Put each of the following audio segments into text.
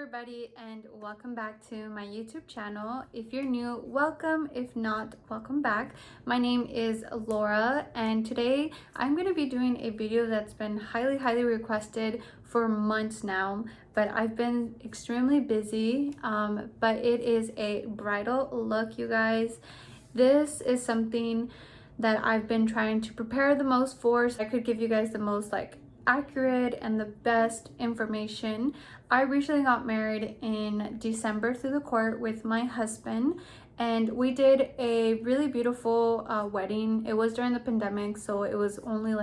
everybody, and welcome back to my YouTube channel. If you're new, welcome. If not, welcome back. My name is Laura, and today I'm going to be doing a video that's been highly requested for months now, but I've been extremely busy. But it is a bridal look, you guys. This is something that I've been trying to prepare the most for, so I could give you guys the most accurate and the best information. I recently got married in December through the court with my husband, and we did a really beautiful wedding. It was during the pandemic, so it was only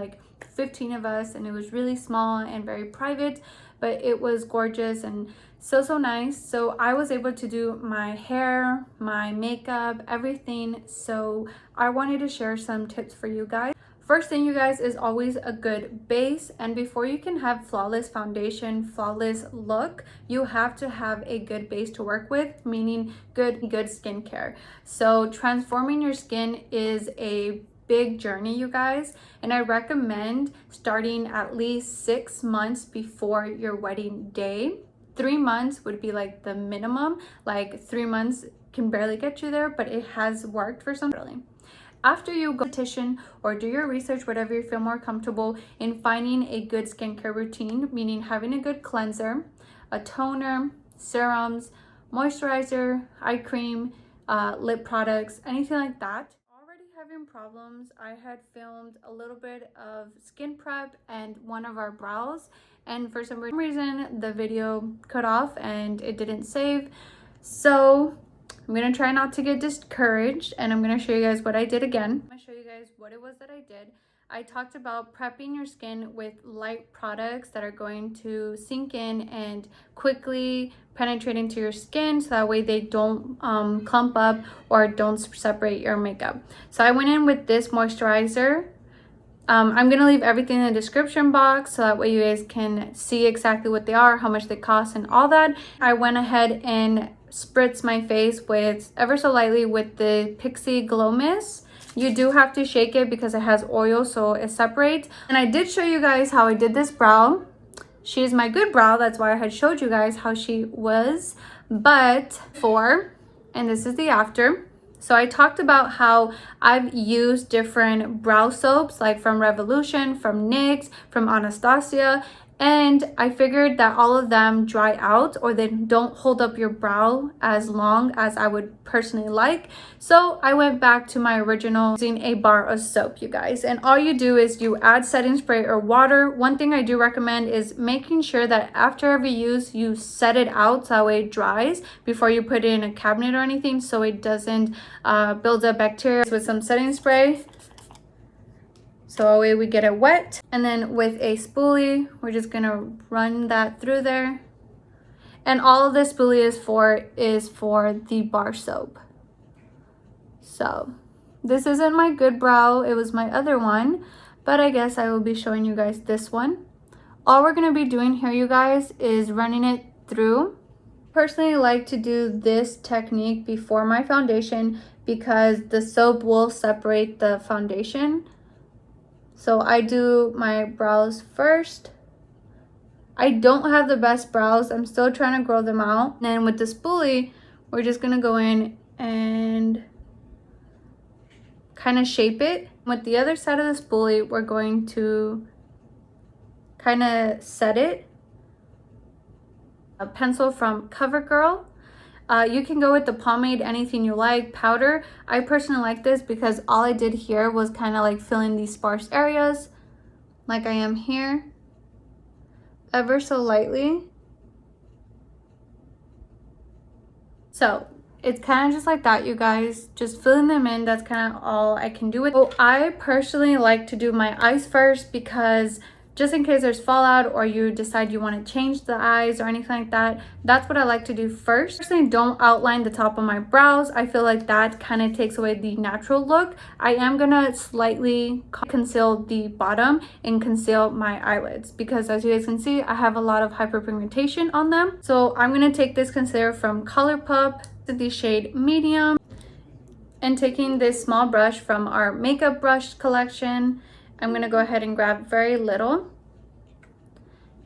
15 of us, and it was really small and very private, but it was gorgeous and so nice. So I was able to do my hair, my makeup, everything. So I wanted to share some tips for you guys. First thing, you guys, is always a good base. And before you can have flawless foundation, flawless look, you have to have a good base to work with, meaning good skincare. So transforming your skin is a big journey, you guys, and I recommend starting at least 6 months before your wedding day. 3 months would be the minimum. 3 months can barely get you there, but it has worked for some. After you go petition or do your research, whatever you feel more comfortable in finding a good skincare routine, meaning having a good cleanser, a toner, serums, moisturizer, eye cream, lip products, anything like that. Already having problems, I had filmed a little bit of skin prep and one of our brows, and for some reason the video cut off and it didn't save. So I'm gonna try not to get discouraged, and I'm gonna show you guys what I did again. I'm gonna show you guys what it was that I did. I talked about prepping your skin with light products that are going to sink in and quickly penetrate into your skin, so that way they don't clump up or don't separate your makeup. So I went in with this moisturizer. I'm gonna leave everything in the description box so that way you guys can see exactly what they are, how much they cost, and all that. I went ahead and spritz my face with ever so lightly with the Pixie Glow Mist. You do have to shake it because it has oil, so it separates. And I did show you guys how I did this brow. She is my good brow, that's why I had showed you guys how she was. But and this is the after. So I talked about how I've used different brow soaps, from Revolution, from NYX, from Anastasia, and I figured that all of them dry out or they don't hold up your brow as long as I would personally like. So I went back to my original using a bar of soap, you guys. And all you do is you add setting spray or water. One thing I do recommend is making sure that after every use you set it out so that way it dries before you put it in a cabinet or anything, so it doesn't build up bacteria. With some setting spray, so that way we get it wet, and then with a spoolie we're just gonna run that through there. And all of this spoolie is for the bar soap. So this isn't my good brow, it was my other one, but I guess I will be showing you guys this one. All we're gonna be doing here, you guys, is running it through. Personally like to do this technique before my foundation because the soap will separate the foundation. So I do my brows first. I don't have the best brows. I'm still trying to grow them out. And then with the spoolie, we're just going to go in and kind of shape it. With the other side of the spoolie, we're going to kind of set it. A pencil from COVERGIRL. You can go with the pomade, anything you like, powder. I personally like this because all I did here was kind of fill in these sparse areas like I am here, ever so lightly. So it's kind of just like that, you guys, just filling them in. That's kind of all I can do with it. So I personally like to do my eyes first because just in case there's fallout or you decide you want to change the eyes or anything like that, that's what I like to do first. Personally, don't outline the top of my brows. I feel like that kind of takes away the natural look. I am gonna slightly conceal the bottom and conceal my eyelids because, as you guys can see, I have a lot of hyperpigmentation on them. So I'm gonna take this concealer from ColourPop, the shade medium, and taking this small brush from our makeup brush collection, I'm gonna go ahead and grab very little.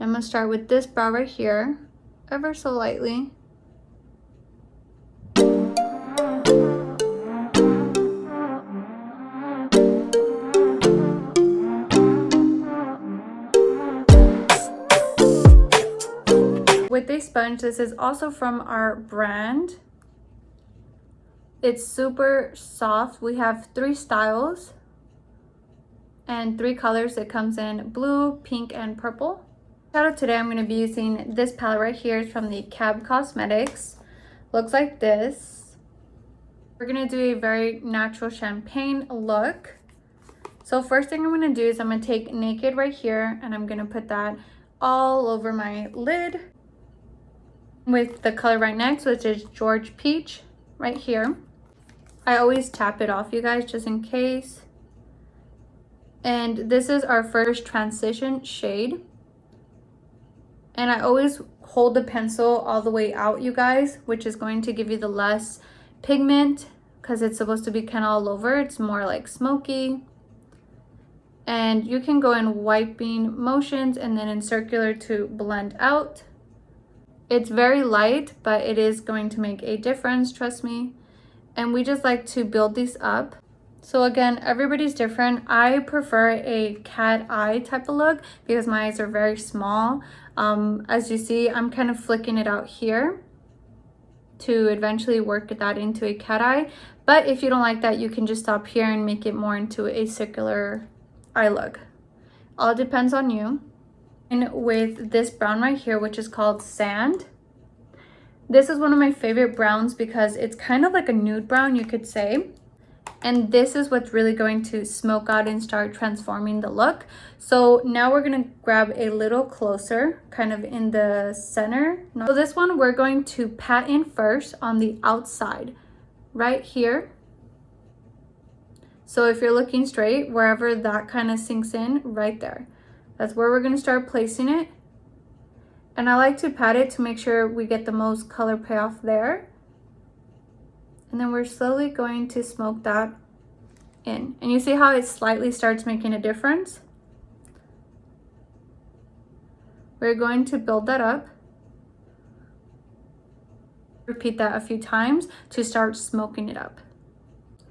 I'm gonna start with this brow right here. ever so lightly. With a sponge, this is also from our brand. It's super soft. We have 3 styles and 3 colors. It comes in blue, pink, and purple. Shadow today, I'm going to be using this palette right here. It's from the CAB Cosmetics. Looks like this. We're going to do a very natural champagne look. So first thing I'm going to do is I'm going to take Naked right here, and I'm going to put that all over my lid with the color right next, which is George Peach right here. I always tap it off, you guys, just in case. And this is our first transition shade. And I always hold the pencil all the way out, you guys, which is going to give you the less pigment because it's supposed to be kind of all over. It's more like smoky. And you can go in wiping motions and then in circular to blend out. It's very light, but it is going to make a difference, trust me. And we just like to build these up. So again, everybody's different. I prefer a cat eye type of look because my eyes are very small. As you see, I'm kind of flicking it out here to eventually work that into a cat eye. But if you don't like that, you can just stop here and make it more into a circular eye look. All depends on you. And with this brown right here, which is called Sand. This is one of my favorite browns because it's kind of like a nude brown, you could say. And this is what's really going to smoke out and start transforming the look. So now we're going to grab a little closer, kind of in the center. So this one we're going to pat in first on the outside, right here. So if you're looking straight, wherever that kind of sinks in, right there. That's where we're going to start placing it. And I like to pat it to make sure we get the most color payoff there. And then we're slowly going to smoke that in. And you see how it slightly starts making a difference? We're going to build that up. Repeat that a few times to start smoking it up.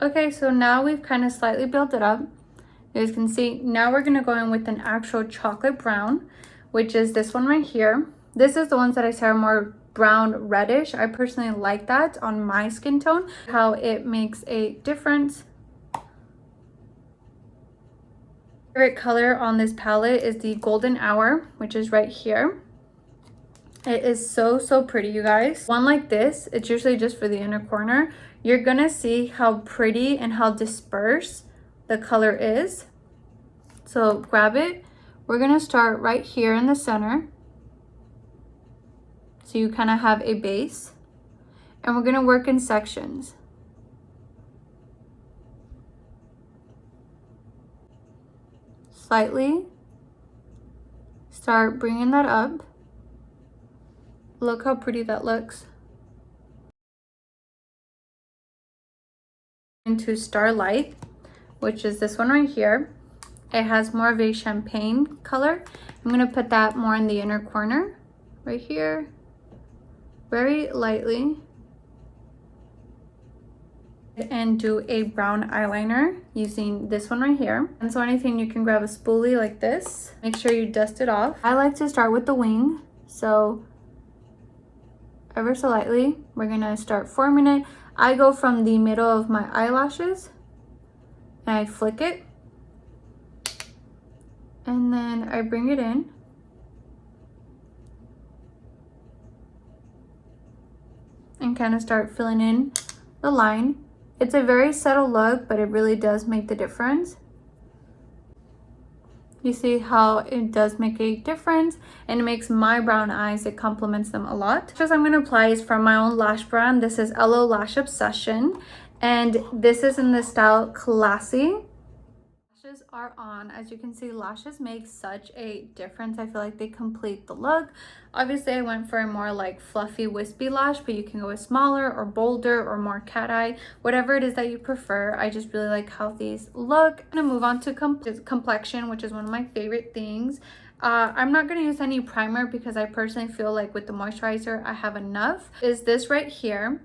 Okay, so now we've kind of slightly built it up. You guys can see, now we're gonna go in with an actual chocolate brown, which is this one right here. This is the ones that I say are more brown reddish. I personally like that on my skin tone, how it makes a difference. Favorite color on this palette is the Golden Hour, which is right here. It is so pretty, you guys. One like this, it's usually just for the inner corner. You're gonna see how pretty and how dispersed the color is. So grab it. We're gonna start right here in the center. So you kind of have a base, and we're going to work in sections. Slightly. Start bringing that up. Look how pretty that looks. Into Starlight, which is this one right here. It has more of a champagne color. I'm going to put that more in the inner corner, right here. Very lightly, and do a brown eyeliner using this one right here. And so anything, you can grab a spoolie like this. Make sure you dust it off. I like to start with the wing, so ever so lightly we're gonna start forming it. I go from the middle of my eyelashes and I flick it, and then I bring it in. And kind of start filling in the line. It's a very subtle look, but it really does make the difference. You see how it does make a difference, and it makes my brown eyes, it complements them a lot. Just I'm going to apply is from my own lash brand. This is e.l.f. Lash Obsession, and this is in the style Classy. Lashes are on. As you can see, lashes make such a difference. I feel like they complete the look. Obviously, I went for a more like fluffy, wispy lash, but you can go with smaller or bolder or more cat eye, whatever it is that you prefer. I just really like how these look. I'm gonna move on to complexion, which is one of my favorite things. I'm not going to use any primer because I personally feel like with the moisturizer I have enough. Is this right here.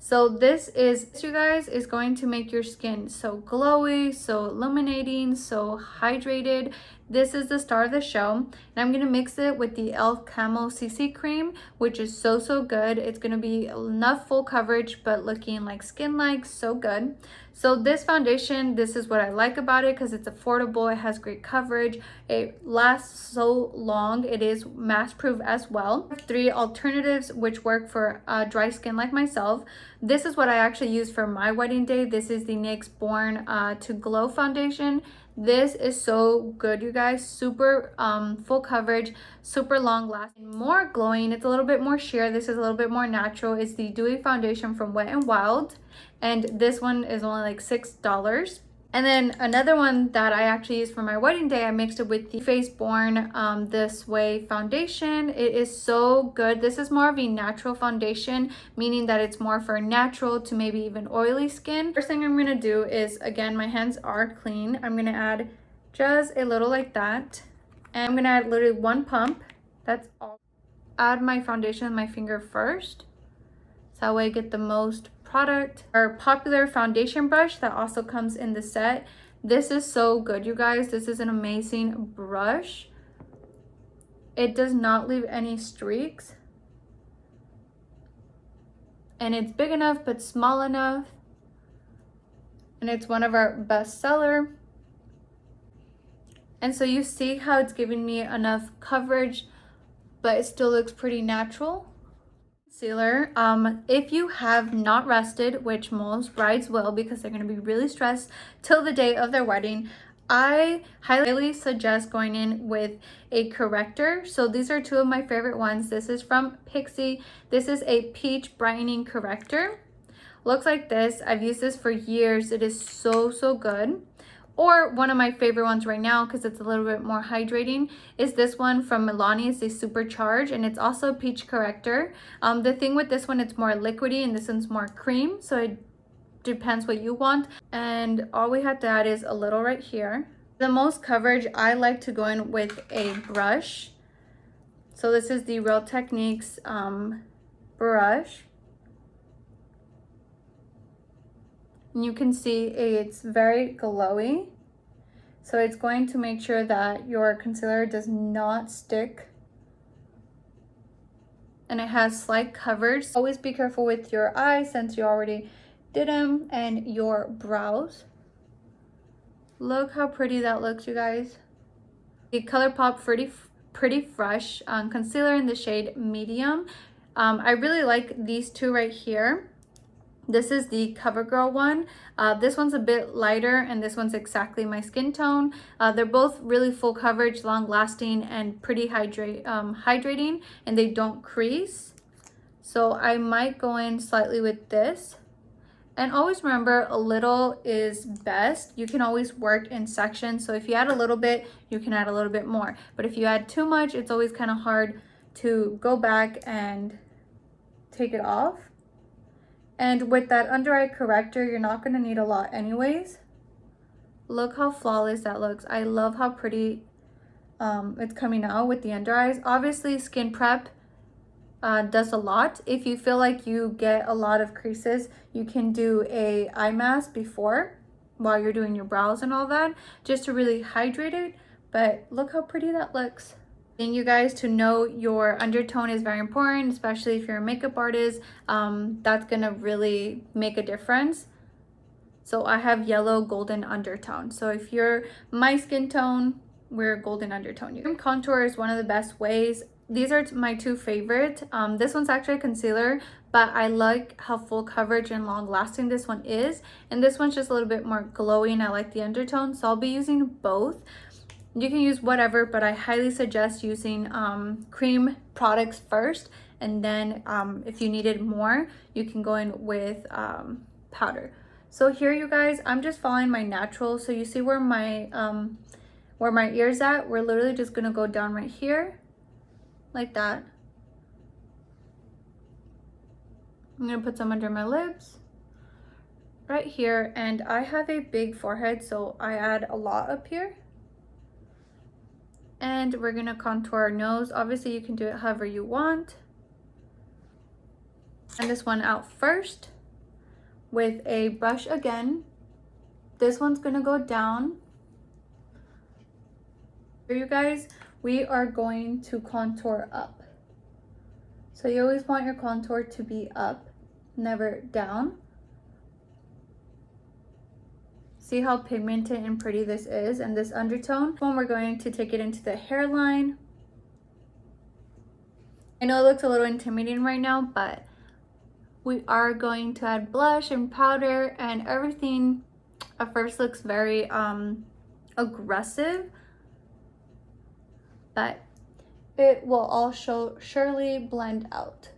So this is, you guys, is going to make your skin so glowy, so illuminating, so hydrated. This is the star of the show, and I'm going to mix it with the e.l.f. Camo CC cream, which is so good. It's going to be enough full coverage but looking like skin-like, so good. So this foundation, this is what I like about it because it's affordable, it has great coverage, it lasts so long, it is mass proof as well. 3 alternatives which work for dry skin like myself. This is what I actually use for my wedding day. This is the NYX Born to Glow foundation. This is so good, you guys. Super full coverage, super long lasting, more glowing. It's a little bit more sheer. This is a little bit more natural. It's the Dewy foundation from Wet n Wild, and this one is only like $6. And then another one that I actually used for my wedding day, I mixed it with the Face Born This Way foundation. It is so good. This is more of a natural foundation, meaning that it's more for natural to maybe even oily skin. First thing I'm going to do is, again, my hands are clean. I'm going to add just a little like that. And I'm going to add literally 1 pump. That's all. Add my foundation with my finger first. So that way I get the most product. Our popular foundation brush that also comes in the set. This is so good, you guys. This is an amazing brush. It does not leave any streaks, and it's big enough but small enough, and it's one of our best seller. And so you see how it's giving me enough coverage but it still looks pretty natural. Concealer, if you have not rested, which most brides will because they're going to be really stressed till the day of their wedding, I highly suggest going in with a corrector. So these are 2 of my favorite ones. This is from Pixi. This is a peach brightening corrector. Looks like this. I've used this for years. It is so good. Or one of my favorite ones right now, because it's a little bit more hydrating, is this one from Milani. It's the Supercharged, and it's also a peach corrector. The thing with this one, it's more liquidy, and this one's more cream, so it depends what you want. And all we have to add is a little right here. The most coverage, I like to go in with a brush. So this is the Real Techniques brush. And you can see it's very glowy, so it's going to make sure that your concealer does not stick, and it has slight coverage. Always be careful with your eyes since you already did them, and your brows. Look how pretty that looks, you guys. The ColourPop Pretty Fresh concealer in the shade medium. I really like these 2 right here. This is the COVERGIRL one. This one's a bit lighter, and this one's exactly my skin tone. They're both really full coverage, long lasting, and pretty hydrating, and they don't crease. So I might go in slightly with this. And always remember, a little is best. You can always work in sections. So if you add a little bit, you can add a little bit more. But if you add too much, it's always kind of hard to go back and take it off. And with that under eye corrector, you're not going to need a lot anyways. Look how flawless that looks. I love how pretty it's coming out with the under eyes. Obviously, skin prep does a lot. If you feel like you get a lot of creases, you can do a eye mask before while you're doing your brows and all that, just to really hydrate it. But look how pretty that looks. And you guys, to know your undertone is very important, especially if you're a makeup artist. That's gonna really make a difference. So I have yellow golden undertone. So if you're my skin tone, we're golden undertone. Contour is one of the best ways. These are my 2 favorite. This one's actually a concealer, but I like how full coverage and long lasting this one is. And this one's just a little bit more glowy, and I like the undertone. So I'll be using both. You can use whatever, but I highly suggest using cream products first, and then if you needed more, you can go in with powder. So here, you guys, I'm just following my natural. So you see where my ear's at? We're literally just gonna go down right here like that. I'm gonna put some under my lips right here, and I have a big forehead, so I add a lot up here. And we're gonna contour our nose. Obviously you can do it however you want. And this one out first with a brush again. This one's gonna go down. For you guys, we are going to contour up. So you always want your contour to be up, never down. See how pigmented and pretty this is, and this undertone. When we're going to take it into the hairline. I know it looks a little intimidating right now, but we are going to add blush and powder, and everything at first looks very aggressive, but it will all surely blend out.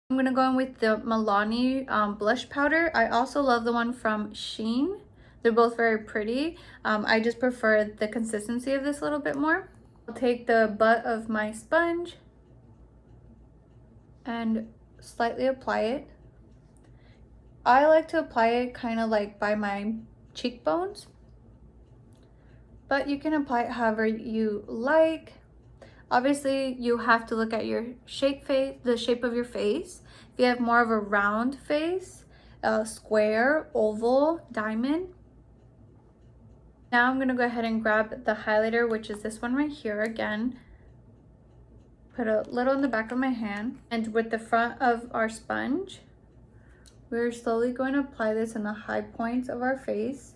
I'm gonna go in with the Milani blush powder. I also love the one from Shein. They're both very pretty. I just prefer the consistency of this a little bit more. I'll take the butt of my sponge and slightly apply it. I like to apply it kind of like by my cheekbones, but you can apply it however you like. Obviously you have to look at your the shape of your face. If you have more of a round face, square, oval, diamond. Now I'm gonna go ahead and grab the highlighter, which is this one right here again. Put a little in the back of my hand, and with the front of our sponge, we're slowly going to apply this in the high points of our face.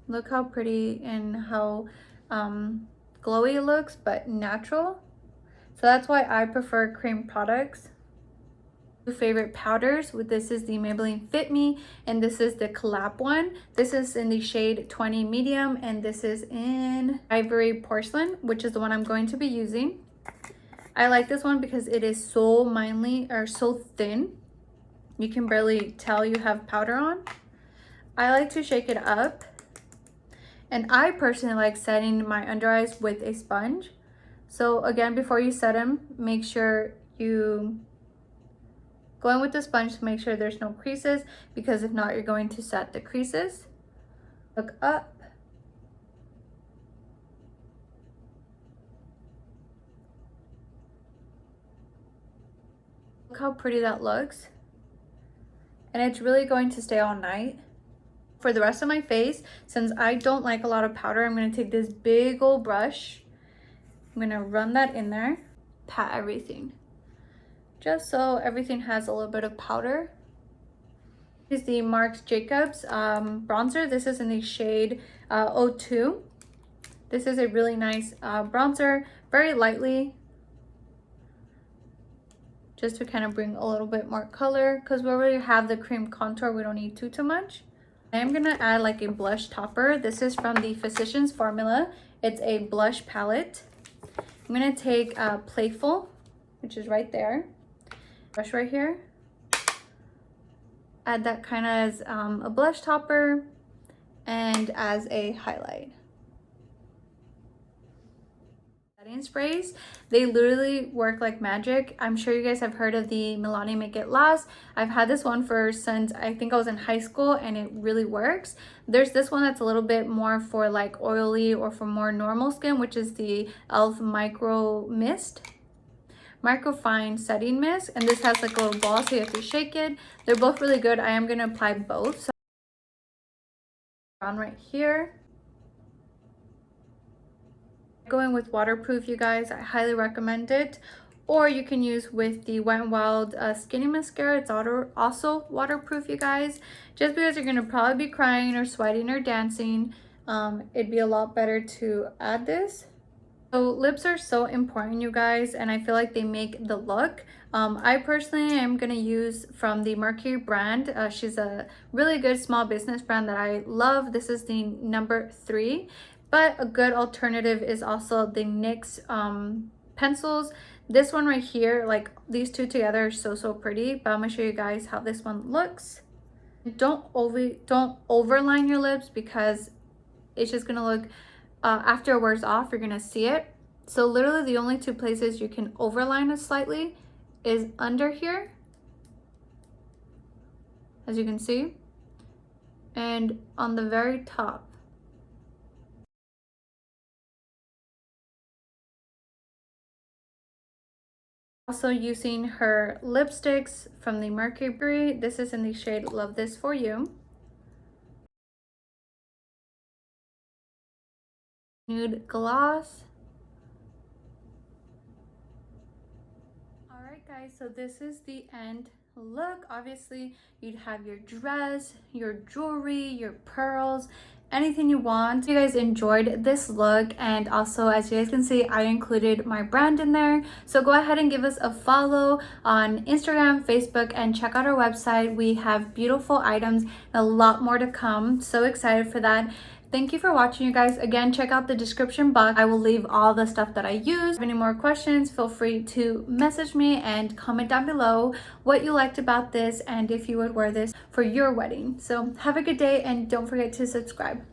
Look how pretty and how glowy it looks, but natural. So that's why I prefer cream products. Two favorite powders. This is the Maybelline Fit Me, and this is the COL-LAB one. This is in the shade 20 medium, and this is in Ivory Porcelain, which is the one I'm going to be using. I like this one because it is so so thin. You can barely tell you have powder on. I like to shake it up. And I personally like setting my under eyes with a sponge. So again, before you set them, make sure you go in with the sponge to make sure there's no creases, because if not, you're going to set the creases. Look up. Look how pretty that looks. And it's really going to stay all night. For the rest of my face, since I don't like a lot of powder, I'm going to take this big old brush. I'm going to run that in there, pat everything, just so everything has a little bit of powder. This is the Marc Jacobs bronzer. This is in the shade 02. This is a really nice bronzer, very lightly, just to kind of bring a little bit more color, because we already have the cream contour. We don't need too much. I am gonna add like a blush topper. This is from the Physicians Formula. It's a blush palette. I'm gonna take Playful, which is right there. Brush right here. Add that kind of as a blush topper and as a highlight. Setting sprays, they literally work like magic. I'm sure you guys have heard of the Milani Make It Last. I've had this one since I think I was in high school, and it really works. There's this one that's a little bit more for like oily or for more normal skin, which is the e.l.f. Microfine Setting Mist, and this has like a little ball, so you have to shake it. They're both really good. I am going to apply both. So around right here. Going with waterproof, you guys, I highly recommend it. Or you can use with the Wet n Wild Skinny Mascara. It's also waterproof, you guys. Just because you're going to probably be crying or sweating or dancing, it'd be a lot better to add this. So lips are so important, you guys, and I feel like they make the look. I personally am going to use from the Mercury brand. She's a really good small business brand that I love. This is the number 3. But a good alternative is also the NYX pencils. This one right here, like these two together are so pretty. But I'm gonna show you guys how this one looks. Don't overline your lips, because it's just gonna look after it wears off, you're gonna see it. So literally the only two places you can overline it slightly is under here, as you can see, and on the very top. Also using her lipsticks from the Mercury. This is in the shade Love This For You. Nude gloss. Alright guys, so this is the end look. Obviously you'd have your dress, your jewelry, your pearls, anything you want. If you guys enjoyed this look, and also as you guys can see, I included my brand in there, so go ahead and give us a follow on Instagram, Facebook, and check out our website. We have beautiful items and a lot more to come. So excited for that. Thank you for watching, you guys. Again, check out the description box. I will leave all the stuff that I use. If you have any more questions, feel free to message me and comment down below what you liked about this and if you would wear this for your wedding. So have a good day and don't forget to subscribe.